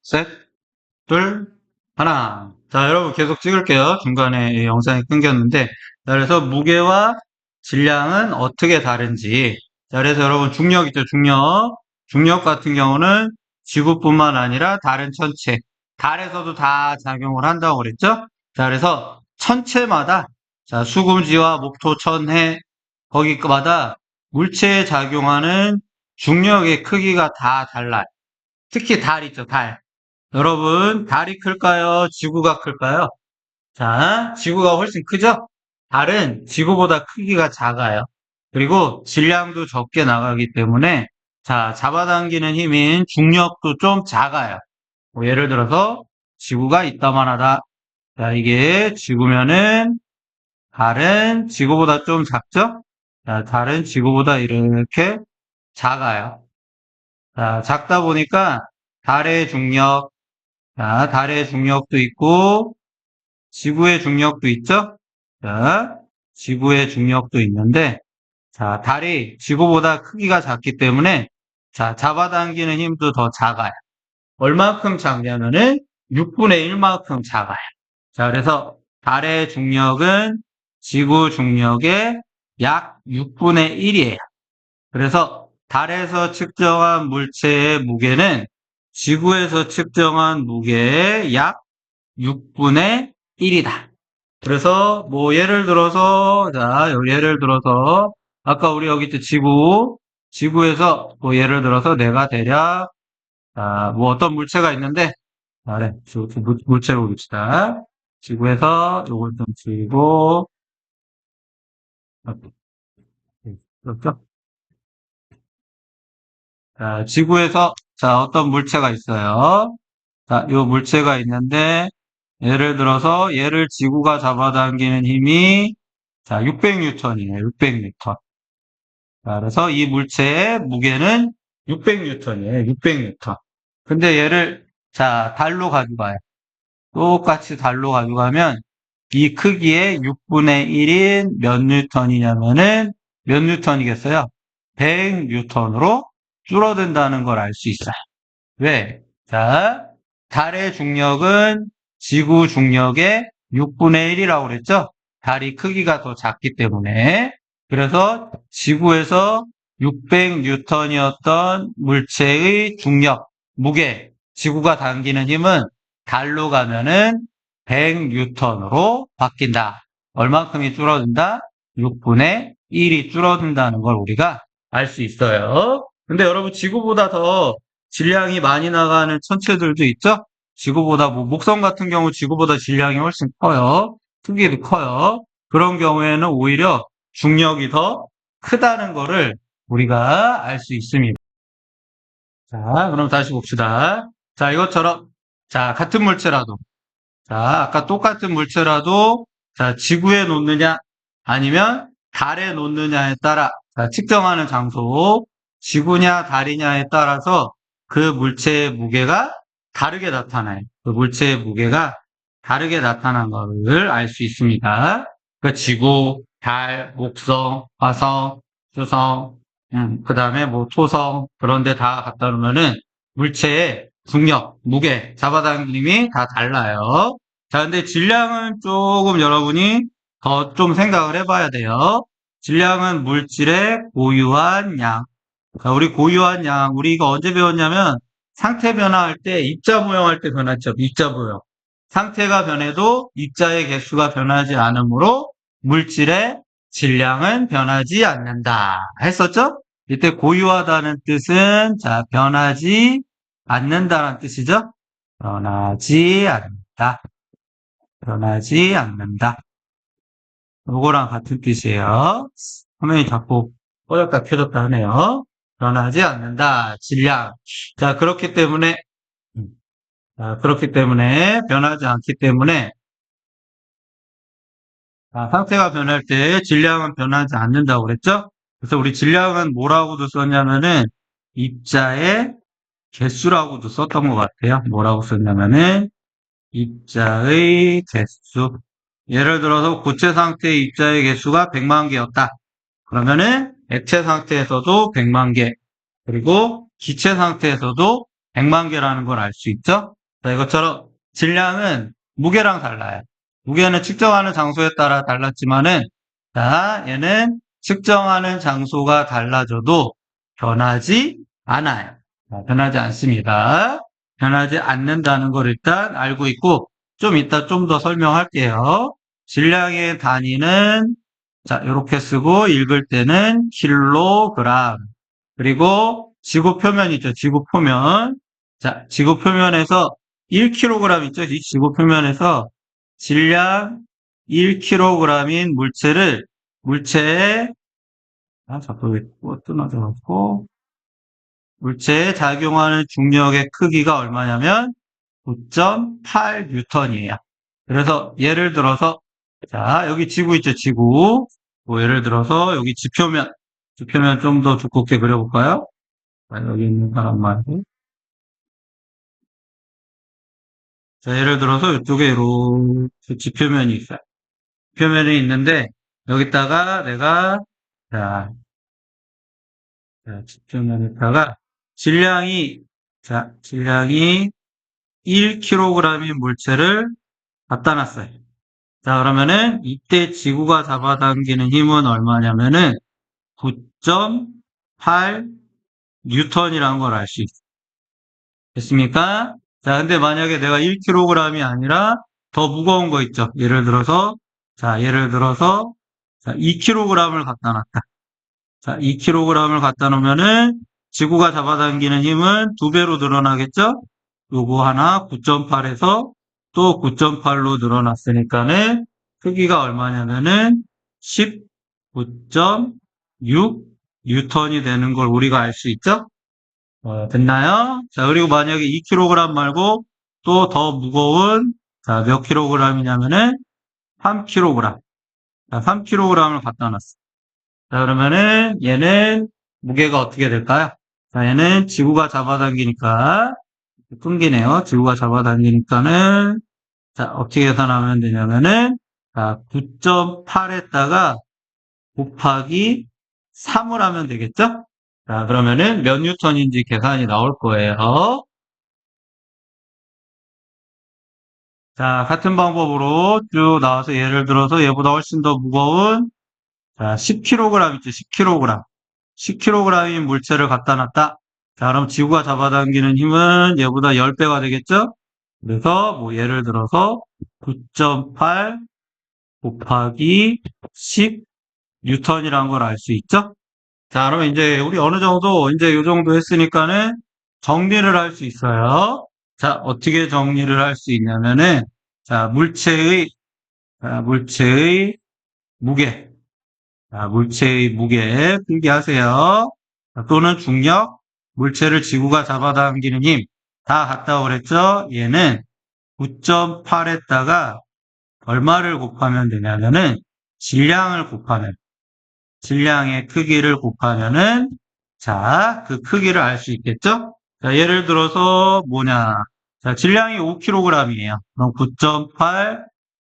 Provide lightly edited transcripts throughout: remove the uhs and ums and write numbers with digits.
셋, 둘, 하나. 자, 여러분 계속 찍을게요. 중간에 이 영상이 끊겼는데. 자, 그래서 무게와 질량은 어떻게 다른지. 자, 그래서 여러분 중력 있죠, 중력. 중력 같은 경우는 지구뿐만 아니라 다른 천체, 달에서도 다 작용을 한다고 그랬죠? 자, 그래서 천체마다, 자, 수금지와 목토, 천해, 거기마다 물체에 작용하는 중력의 크기가 다 달라요. 특히 달 있죠, 달. 여러분, 달이 클까요? 지구가 클까요? 자, 지구가 훨씬 크죠? 달은 지구보다 크기가 작아요. 그리고 질량도 적게 나가기 때문에, 자, 잡아당기는 힘인 중력도 좀 작아요. 뭐 예를 들어서, 지구가 이따만하다. 자, 이게 지구면은, 달은 지구보다 좀 작죠? 자, 달은 지구보다 이렇게 작아요. 자, 작다 보니까, 달의 중력, 자, 달의 중력도 있고, 지구의 중력도 있죠? 자, 지구의 중력도 있는데, 자, 달이 지구보다 크기가 작기 때문에, 자, 잡아당기는 힘도 더 작아요. 얼만큼 작냐면은 6분의 1만큼 작아요. 자, 그래서 달의 중력은 지구 중력의 약 6분의 1이에요. 그래서 달에서 측정한 물체의 무게는 지구에서 측정한 무게의 약 6분의 1이다. 그래서 뭐 예를 들어서 자 예를 들어서 아까 우리 여기 있죠 지구에서 뭐 예를 들어서 내가 대략 뭐 어떤 물체가 있는데 네, 물체로 봅시다. 지구에서 요걸 좀 지고 그렇죠? 자, 지구에서 자 어떤 물체가 있어요. 자, 요 물체가 있는데 예를 들어서 얘를 지구가 잡아당기는 힘이 자 600뉴턴이에요. 600뉴턴. 자, 그래서 이 물체의 무게는 600뉴턴이에요. 600뉴턴. 근데 얘를 자 달로 가져가요. 똑같이 달로 가져가면 이 크기의 6분의 1인 몇 뉴턴이냐면은 몇 뉴턴이겠어요? 100뉴턴으로 줄어든다는 걸 알 수 있어요. 왜? 자, 달의 중력은 지구 중력의 6분의 1이라고 그랬죠? 달이 크기가 더 작기 때문에. 그래서 지구에서 600뉴턴이었던 물체의 중력, 무게, 지구가 당기는 힘은 달로 가면은 100뉴턴으로 바뀐다. 얼만큼이 줄어든다? 6분의 1이 줄어든다는 걸 우리가 알 수 있어요. 근데 여러분 지구보다 더 질량이 많이 나가는 천체들도 있죠? 지구보다, 뭐, 목성 같은 경우 지구보다 질량이 훨씬 커요. 크기도 커요. 그런 경우에는 오히려 중력이 더 크다는 거를 우리가 알 수 있습니다. 자, 그럼 다시 봅시다. 자, 이것처럼, 자, 같은 물체라도, 자, 아까 똑같은 물체라도, 자, 지구에 놓느냐, 아니면 달에 놓느냐에 따라, 자, 측정하는 장소, 지구냐, 달이냐에 따라서 그 물체의 무게가 다르게 나타나요. 그 물체의 무게가 다르게 나타난 것을 알 수 있습니다. 그 지구, 달, 목성, 화성, 수성, 그 다음에 뭐 토성, 그런데 다 갖다 놓으면은 물체의 중력, 무게, 잡아당김이 다 달라요. 자, 근데 질량은 조금 여러분이 더 좀 생각을 해봐야 돼요. 질량은 물질의 고유한 양. 자, 우리 고유한 양, 우리 이거 언제 배웠냐면 상태 변화할 때 입자 모형할 때 변했죠. 입자 모형. 상태가 변해도 입자의 개수가 변하지 않으므로 물질의 질량은 변하지 않는다. 했었죠? 이때 고유하다는 뜻은 자, 변하지 않는다는 뜻이죠. 변하지 않는다. 변하지 않는다. 요거랑 같은 뜻이에요. 화면이 자꾸 꺼졌다 켜졌다 하네요. 변하지 않는다. 질량. 자, 음, 그렇기 때문에, 변하지 않기 때문에, 상태가 변할 때 질량은 변하지 않는다고 그랬죠? 그래서 우리 질량은 뭐라고도 썼냐면은, 입자의 개수라고도 썼던 것 같아요. 뭐라고 썼냐면은, 입자의 개수. 예를 들어서 고체 상태의 입자의 개수가 100만 개였다. 그러면은 액체 상태에서도 100만 개, 그리고 기체 상태에서도 100만 개라는 걸 알 수 있죠? 자, 이것처럼 질량은 무게랑 달라요. 무게는 측정하는 장소에 따라 달랐지만은, 자, 얘는 측정하는 장소가 달라져도 변하지 않아요. 자, 변하지 않습니다. 변하지 않는다는 걸 일단 알고 있고, 좀 이따 좀 더 설명할게요. 질량의 단위는, 자, 이렇게 쓰고 읽을 때는 킬로그램. 그리고 지구 표면이죠. 지구 표면. 자, 지구 표면에서 1kg 있죠. 이 지구 표면에서 질량 1kg인 물체에, 자꾸 왜 끊어져갖고, 물체에 작용하는 중력의 크기가 얼마냐면 9.8뉴턴이에요. 그래서 예를 들어서, 자, 여기 지구 있죠. 지구. 뭐 예를 들어서 여기 지표면 좀 더 두껍게 그려볼까요? 자, 여기 있는 사람 말고. 자, 예를 들어서 이쪽에 이렇게 지표면이 있어요. 지표면이 있는데, 여기다가 내가, 자, 지표면에다가 질량이 1kg인 물체를 갖다 놨어요. 자, 그러면은 이때 지구가 잡아당기는 힘은 얼마냐면은 9.8 뉴턴이라는 걸 알 수 있어요. 됐습니까? 자, 근데 만약에 내가 1kg이 아니라 더 무거운 거 있죠. 예를 들어서, 자, 2kg을 갖다 놨다. 자, 2kg을 갖다 놓으면은 지구가 잡아당기는 힘은 2배로 늘어나겠죠? 요거 하나 9.8에서 또 9.8로 늘어났으니까는 크기가 얼마냐면은 19.6 뉴턴이 되는 걸 우리가 알 수 있죠? 됐나요? 자, 그리고 만약에 2kg 말고 또 더 무거운, 자, 몇 kg이냐면은 3kg. 자, 3kg을 갖다 놨어. 자, 그러면은 얘는 무게가 어떻게 될까요? 자, 얘는 지구가 잡아당기니까, 끊기네요. 지구가 잡아당기니까는, 자, 어떻게 계산하면 되냐면은, 자, 9.8에다가 곱하기 3을 하면 되겠죠? 자, 그러면은 몇 뉴턴인지 계산이 나올 거예요. 자, 같은 방법으로 쭉 나와서 예를 들어서 얘보다 훨씬 더 무거운, 자, 10kg 있죠, 10kg. 10kg인 물체를 갖다 놨다. 자, 그럼 지구가 잡아당기는 힘은 얘보다 10배가 되겠죠? 그래서 뭐 예를 들어서 9.8 곱하기 10 뉴턴이라는 걸 알 수 있죠? 자, 그러면 이제 우리 어느 정도 이제 요 정도 했으니까는 정리를 할 수 있어요. 자, 어떻게 정리를 할 수 있냐면은 자, 물체의 무게. 자, 물체의 무게 필기하세요. 또는 중력, 물체를 지구가 잡아당기는 힘, 다 같다고 그랬죠? 얘는 9.8에다가 얼마를 곱하면 되냐면은 질량의 크기를 곱하면은 자, 그 크기를 알 수 있겠죠? 자, 예를 들어서 뭐냐? 자, 질량이 5kg이에요. 그럼 9.8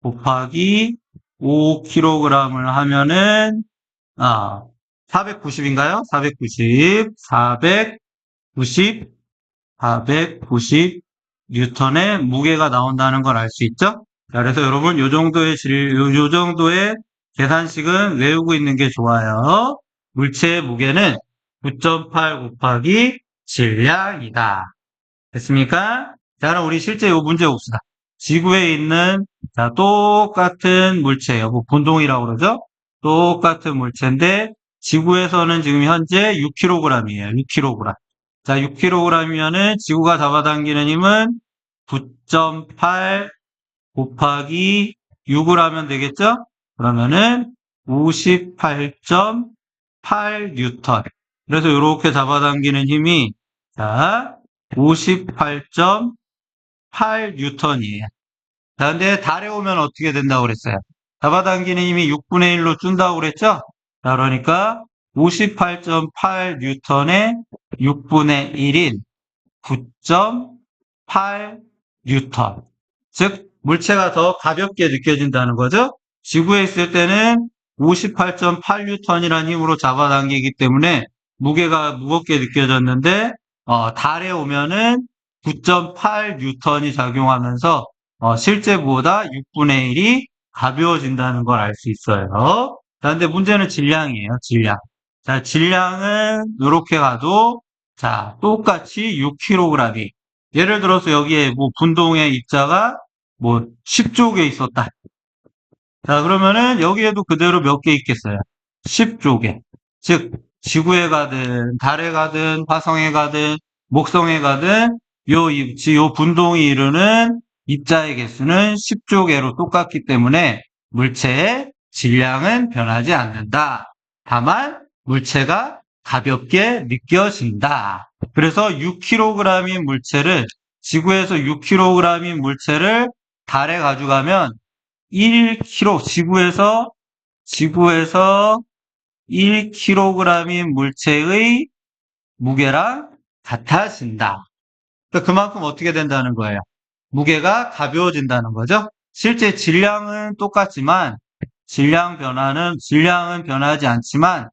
곱하기 5kg을 하면은 490인가요? 490 뉴턴의 무게가 나온다는 걸 알 수 있죠? 자, 그래서 여러분, 요 정도의 계산식은 외우고 있는 게 좋아요. 물체의 무게는 9.8 곱하기 질량이다. 됐습니까? 자, 그럼 우리 실제 요 문제 봅시다. 지구에 있는, 자, 똑같은 물체예요. 뭐, 분동이라고 그러죠? 똑같은 물체인데, 지구에서는 지금 현재 6kg이에요. 6kg. 자, 6kg이면은 지구가 잡아당기는 힘은 9.8 곱하기 6을 하면 되겠죠? 그러면은 58.8 뉴턴. 그래서 이렇게 잡아당기는 힘이 자, 58.8 뉴턴이에요. 자, 근데 달에 오면 어떻게 된다고 그랬어요? 잡아당기는 힘이 6분의 1로 준다고 그랬죠? 자, 그러니까 58.8 뉴턴의 6분의 1인 9.8 뉴턴. 즉, 물체가 더 가볍게 느껴진다는 거죠. 지구에 있을 때는 58.8 뉴턴이라는 힘으로 잡아당기기 때문에 무게가 무겁게 느껴졌는데, 달에 오면은 9.8N이 작용하면서 실제보다 6분의 1이 가벼워진다는 걸 알 수 있어요. 자, 근데 문제는 질량이에요, 질량. 자, 질량은 이렇게 가도 자, 똑같이 6kg이. 예를 들어서 여기에 뭐 분동의 입자가 뭐 10족에 있었다. 자, 그러면은 여기에도 그대로 몇 개 있겠어요? 10족에. 즉, 지구에 가든, 달에 가든, 화성에 가든, 목성에 가든, 요 분동이 이루는 입자의 개수는 10조 개로 똑같기 때문에 물체의 질량은 변하지 않는다. 다만, 물체가 가볍게 느껴진다. 그래서 6kg인 물체를, 지구에서 6kg인 물체를 달에 가져가면 1kg, 지구에서 1kg인 물체의 무게랑 같아진다. 그러니까 그만큼 어떻게 된다는 거예요? 무게가 가벼워진다는 거죠? 실제 질량은 똑같지만, 질량은 변하지 않지만,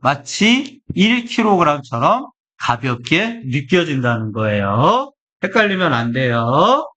마치 1kg처럼 가볍게 느껴진다는 거예요. 헷갈리면 안 돼요.